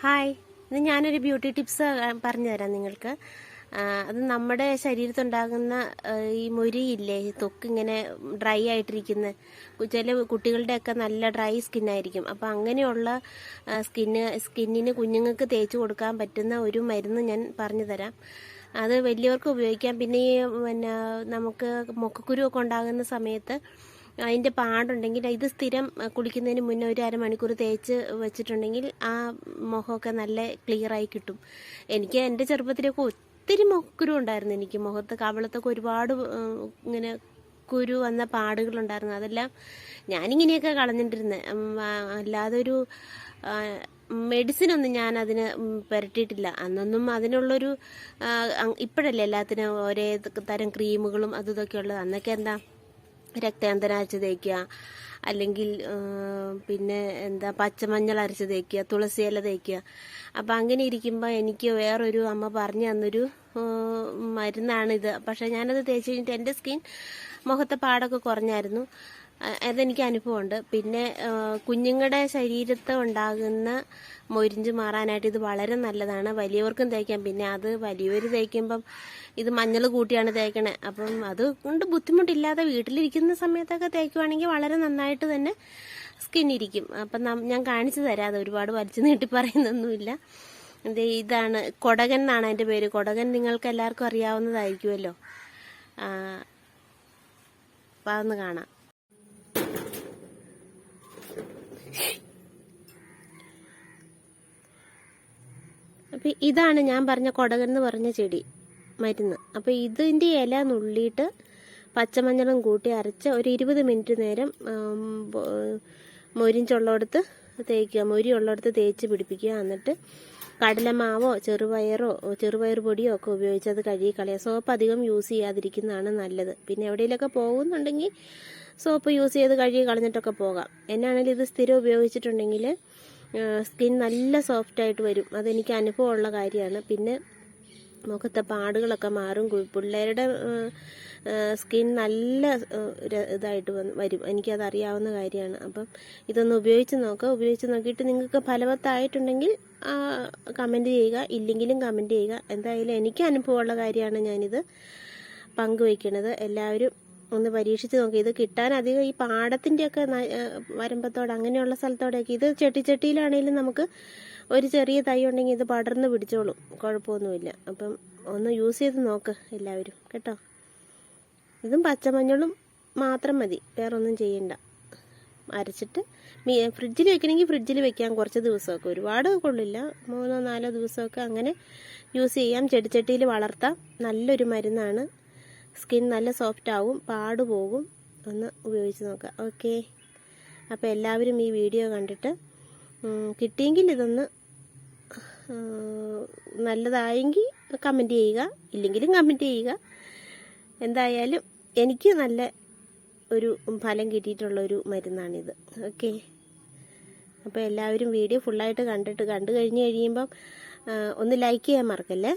Hi, ഇന്ന് ഞാനൊരു beauty tips പറഞ്ഞു തരാം നിങ്ങൾക്ക്. അത് നമ്മുടെ ശരീരത്തുണ്ടാകുന്ന ഈ മുരിയില്ലേ, ത്വക്കിങ്ങനെ ഡ്രൈ ആയിട്ടിരിക്കുന്ന ചില കുട്ടികളുടെയൊക്കെ നല്ല ഡ്രൈ സ്കിന്നായിരിക്കും. അപ്പം അങ്ങനെയുള്ള സ്കിന്നിന് കുഞ്ഞുങ്ങൾക്ക് തേച്ച് കൊടുക്കാൻ പറ്റുന്ന ഒരു മരുന്ന് ഞാൻ പറഞ്ഞു തരാം. അത് വലിയവർക്ക് ഉപയോഗിക്കാം. പിന്നെ നമുക്ക് മുഖക്കുരുവൊക്കെ ഉണ്ടാകുന്ന സമയത്ത് അതിൻ്റെ പാടുണ്ടെങ്കിൽ ഇത് സ്ഥിരം കുളിക്കുന്നതിന് മുന്നേ ഒരു അരമണിക്കൂർ തേച്ച് വെച്ചിട്ടുണ്ടെങ്കിൽ ആ മുഖമൊക്കെ നല്ല ക്ലിയറായി കിട്ടും. എനിക്ക് എൻ്റെ ചെറുപ്പത്തിലൊക്കെ ഒത്തിരി മുഖക്കുരു ഉണ്ടായിരുന്നു. എനിക്ക് മുഖത്ത് കവിളത്തൊക്കെ ഒരുപാട് ഇങ്ങനെ കുരു വന്ന പാടുകളുണ്ടായിരുന്നു. അതെല്ലാം ഞാനിങ്ങനെയൊക്കെ കളഞ്ഞിട്ടിരുന്നത്. അല്ലാതെ ഒരു മെഡിസിനൊന്നും ഞാൻ അതിന് പുരട്ടിയിട്ടില്ല. അന്നൊന്നും അതിനുള്ളൊരു ഇപ്പോഴല്ലേ എല്ലാത്തിനും ഒരേ തരം ക്രീമുകളും അതും ഇതൊക്കെ ഉള്ളത്. അന്നൊക്കെ എന്താ രക്താന്തരം അരച്ച് തേക്കുക, അല്ലെങ്കിൽ പിന്നെ പച്ചമഞ്ഞൾ അരച്ച് തേക്കുക, തുളസി ഇല തേക്കുക. അപ്പം അങ്ങനെ ഇരിക്കുമ്പോൾ എനിക്ക് വേറൊരു അമ്മ പറഞ്ഞു തന്നൊരു മരുന്നാണിത്. പക്ഷെ ഞാനത് തേച്ച് കഴിഞ്ഞിട്ട് എൻ്റെ സ്കിൻ മുഖത്തെ പാടൊക്കെ കുറഞ്ഞായിരുന്നു. അതെനിക്ക് അനുഭവമുണ്ട്. പിന്നെ കുഞ്ഞുങ്ങളുടെ ശരീരത്ത് ഉണ്ടാകുന്ന മൊരിഞ്ച് മാറാനായിട്ട് ഇത് വളരെ നല്ലതാണ്. വലിയവർക്കും തേക്കാം. പിന്നെ അത് വലിയവർ തേക്കുമ്പം ഇത് മഞ്ഞൾ കൂട്ടിയാണ് തേക്കണേ. അപ്പം അതുകൊണ്ട് ബുദ്ധിമുട്ടില്ലാതെ വീട്ടിലിരിക്കുന്ന സമയത്തൊക്കെ തേക്കുവാണെങ്കിൽ വളരെ നന്നായിട്ട് തന്നെ സ്കിൻ ഇരിക്കും. അപ്പം ഞാൻ കാണിച്ചു തരാം. അത് ഒരുപാട് വലിച്ചു നീട്ടി പറയുന്നൊന്നുമില്ല. ഇതാണ് കൊടകൻ എന്നാണ് എൻ്റെ പേര്. കൊടകൻ നിങ്ങൾക്ക് എല്ലാവർക്കും അറിയാവുന്നതായിരിക്കുമല്ലോ. അപ്പം അതൊന്ന് കാണാം. അപ്പം ഇതാണ് ഞാൻ പറഞ്ഞ കൊടകൻ എന്ന് പറഞ്ഞ ചെടി മരുന്ന്. അപ്പം ഇതിൻ്റെ ഇല നുള്ളിയിട്ട് പച്ചമഞ്ഞളും കൂട്ടി അരച്ച് ഒരു 20 മിനിറ്റ് നേരം മൊരിഞ്ചുള്ളിടത്ത് തേക്കുക. മൊരി ഉള്ളിടത്ത് തേച്ച് പിടിപ്പിക്കുക. എന്നിട്ട് കടലമാവോ ചെറുപയർ പൊടിയോ ഒക്കെ ഉപയോഗിച്ച് അത് കഴുകി കളയുക. സോപ്പ് അധികം യൂസ് ചെയ്യാതിരിക്കുന്നതാണ് നല്ലത്. പിന്നെ എവിടെയെങ്കിലൊക്കെ പോകുന്നുണ്ടെങ്കിൽ സോപ്പ് യൂസ് ചെയ്ത് കഴുകി കളഞ്ഞിട്ടൊക്കെ പോകാം. എന്നാണെങ്കിലും ഇത് സ്ഥിരം ഉപയോഗിച്ചിട്ടുണ്ടെങ്കിൽ സ്കിൻ നല്ല സോഫ്റ്റായിട്ട് വരും. അതെനിക്ക് അനുഭവമുള്ള കാര്യമാണ്. പിന്നെ മുഖത്തെ പാടുകളൊക്കെ മാറും. പിള്ളേരുടെ സ്കിൻ നല്ല ഇതായിട്ട് വരും. എനിക്കത് അറിയാവുന്ന കാര്യമാണ്. അപ്പം ഇതൊന്ന് ഉപയോഗിച്ച് നോക്കുക. ഉപയോഗിച്ച് നോക്കിയിട്ട് നിങ്ങൾക്ക് ഫലവത്തായിട്ടുണ്ടെങ്കിൽ കമൻറ്റ് ചെയ്യുക, ഇല്ലെങ്കിലും കമൻറ്റ് ചെയ്യുക. എന്തായാലും എനിക്ക് അനുഭവമുള്ള കാര്യമാണ് ഞാനിത് പങ്കുവയ്ക്കുന്നത്. എല്ലാവരും ഒന്ന് പരീക്ഷിച്ച് നോക്കി. ഇത് കിട്ടാൻ അധികം ഈ പാടത്തിൻ്റെയൊക്കെ വരമ്പത്തോടെ അങ്ങനെയുള്ള സ്ഥലത്തോടെയൊക്കെ ഇത് ചട്ടിയിലാണെങ്കിലും നമുക്ക് ഒരു ചെറിയ തൈ ഉണ്ടെങ്കിൽ ഇത് പടർന്ന് പിടിച്ചോളും, കുഴപ്പമൊന്നുമില്ല. അപ്പം ഒന്ന് യൂസ് ചെയ്ത് നോക്ക് എല്ലാവരും കേട്ടോ. ഇതും പച്ചമഞ്ഞളും മാത്രം മതി, വേറൊന്നും ചെയ്യണ്ട. അരച്ചിട്ട് ഫ്രിഡ്ജിൽ വെക്കണമെങ്കിൽ ഫ്രിഡ്ജിൽ വെക്കാം കുറച്ച് ദിവസമൊക്കെ. ഒരുപാട് കൊള്ളില്ല, 3-4 ദിവസമൊക്കെ അങ്ങനെ യൂസ് ചെയ്യാം. ചെടിച്ചട്ടിയിൽ വളർത്താം. നല്ലൊരു മരുന്നാണ്. സ്കിൻ നല്ല സോഫ്റ്റ് ആവും, പാട് പോകും. ഒന്ന് ഉപയോഗിച്ച് നോക്കാം. ഓക്കെ, അപ്പോൾ എല്ലാവരും ഈ വീഡിയോ കണ്ടിട്ട് കിട്ടിയെങ്കിൽ ഇതൊന്ന് നല്ലതായെങ്കിൽ കമൻറ്റ് ചെയ്യുക, ഇല്ലെങ്കിലും കമൻറ്റ് ചെയ്യുക. എന്തായാലും എനിക്ക് നല്ല ഒരു ഫലം കിട്ടിയിട്ടുള്ളൊരു മരുന്നാണിത്. ഓക്കെ, അപ്പോൾ എല്ലാവരും വീഡിയോ ഫുള്ളായിട്ട് കണ്ടു കഴിഞ്ഞ് കഴിയുമ്പം ഒന്ന് ലൈക്ക് ചെയ്യാൻ മറക്കല്ലേ.